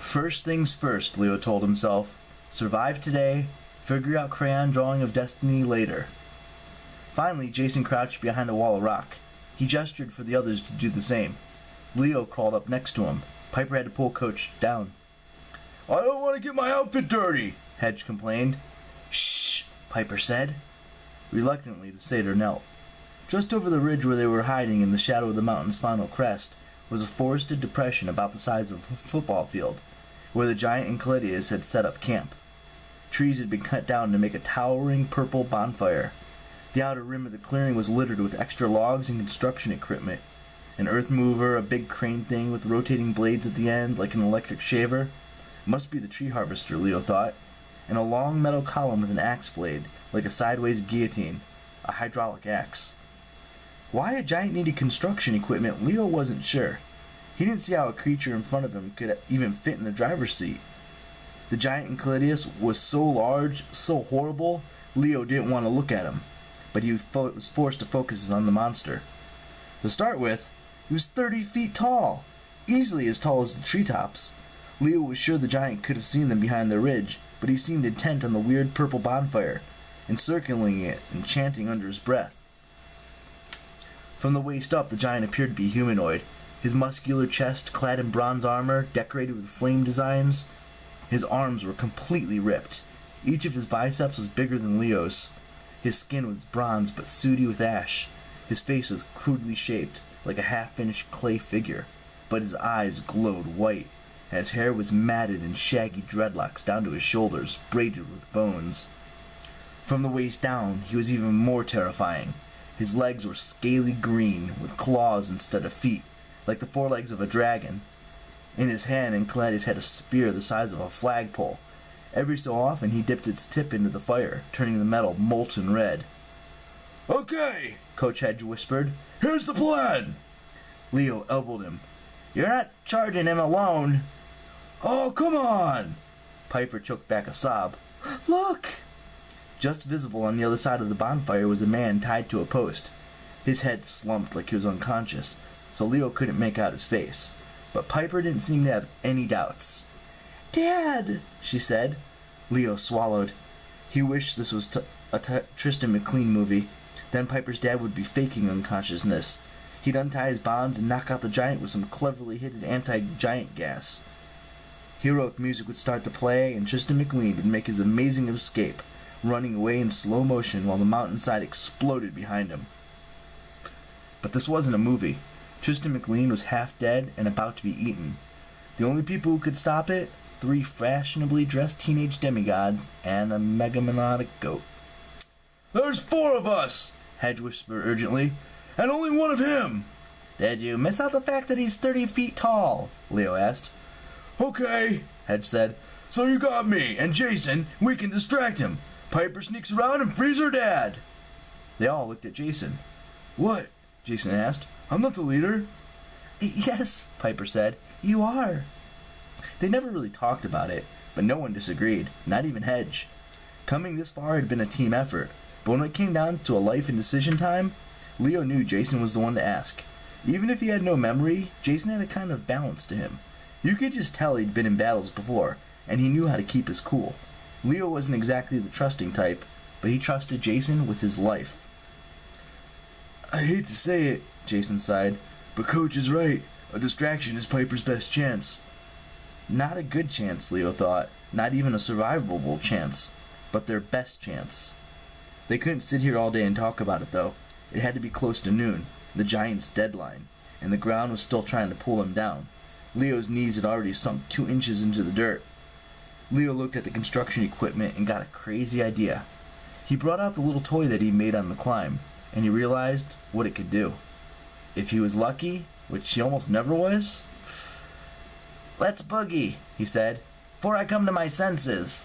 First things first, Leo told himself. Survive today, figure out crayon drawing of destiny later. Finally, Jason crouched behind a wall of rock. He gestured for the others to do the same. Leo crawled up next to him. Piper had to pull Coach down. "I don't want to get my outfit dirty," Hedge complained. "Shh," Piper said. Reluctantly, the satyr knelt. Just over the ridge where they were hiding in the shadow of the mountain's final crest was a forested depression about the size of a football field, where the giant Enceladus had set up camp. Trees had been cut down to make a towering purple bonfire. The outer rim of the clearing was littered with extra logs and construction equipment. An earth mover, a big crane thing with rotating blades at the end like an electric shaver. Must be the tree harvester, Leo thought. And a long metal column with an axe blade, like a sideways guillotine. A hydraulic axe. Why a giant needed construction equipment, Leo wasn't sure. He didn't see how a creature in front of him could even fit in the driver's seat. The giant Enceladus was so large, so horrible, Leo didn't want to look at him. But he was forced to focus on the monster. To start with, he was 30 feet tall, easily as tall as the treetops. Leo was sure the giant could have seen them behind the ridge, but he seemed intent on the weird purple bonfire, encircling it and chanting under his breath. From the waist up, the giant appeared to be humanoid, his muscular chest clad in bronze armor, decorated with flame designs. His arms were completely ripped. Each of his biceps was bigger than Leo's. His skin was bronze but sooty with ash. His face was crudely shaped, like a half-finished clay figure, but his eyes glowed white, and his hair was matted in shaggy dreadlocks down to his shoulders, braided with bones. From the waist down, he was even more terrifying. His legs were scaly green, with claws instead of feet, like the forelegs of a dragon. In his hand, Enceladus had a spear the size of a flagpole. Every so often, he dipped its tip into the fire, turning the metal molten red. "Okay," Coach Hedge whispered. "Here's the plan." Leo elbowed him. "You're not charging him alone." "Oh, come on!" Piper choked back a sob. "Look!" Just visible on the other side of the bonfire was a man tied to a post. His head slumped like he was unconscious, so Leo couldn't make out his face. But Piper didn't seem to have any doubts. "Dad!" she said. Leo swallowed. He wished this was a Tristan McLean movie. Then Piper's dad would be faking unconsciousness. He'd untie his bonds and knock out the giant with some cleverly hidden anti-giant gas. Heroic music would start to play, and Tristan McLean would make his amazing escape, running away in slow motion while the mountainside exploded behind him. But this wasn't a movie. Tristan McLean was half dead and about to be eaten. The only people who could stop it, 3 fashionably dressed teenage demigods and a megamonic goat. "There's 4 of us," Hedge whispered urgently, "and only 1 of him." "Did you miss out the fact that he's 30 feet tall?" Leo asked. "Okay," Hedge said. "So you got me and Jason. We can distract him. Piper sneaks around and frees her dad." They all looked at Jason. "What?" Jason asked. "I'm not the leader." "Yes," Piper said. "You are." They never really talked about it, but no one disagreed, not even Hedge. Coming this far had been a team effort, but when it came down to a life and decision time, Leo knew Jason was the one to ask. Even if he had no memory, Jason had a kind of balance to him. You could just tell he'd been in battles before, and he knew how to keep his cool. Leo wasn't exactly the trusting type, but he trusted Jason with his life. "I hate to say it," Jason sighed, "but Coach is right. A distraction is Piper's best chance." Not a good chance, Leo thought. Not even a survivable chance. But their best chance. They couldn't sit here all day and talk about it, though. It had to be close to noon, the giant's deadline, and the ground was still trying to pull him down. Leo's knees had already sunk 2 inches into the dirt. Leo looked at the construction equipment and got a crazy idea. He brought out the little toy that he made on the climb, and he realized what it could do. If he was lucky, which he almost never was. "Let's boogie," he said, "before I come to my senses."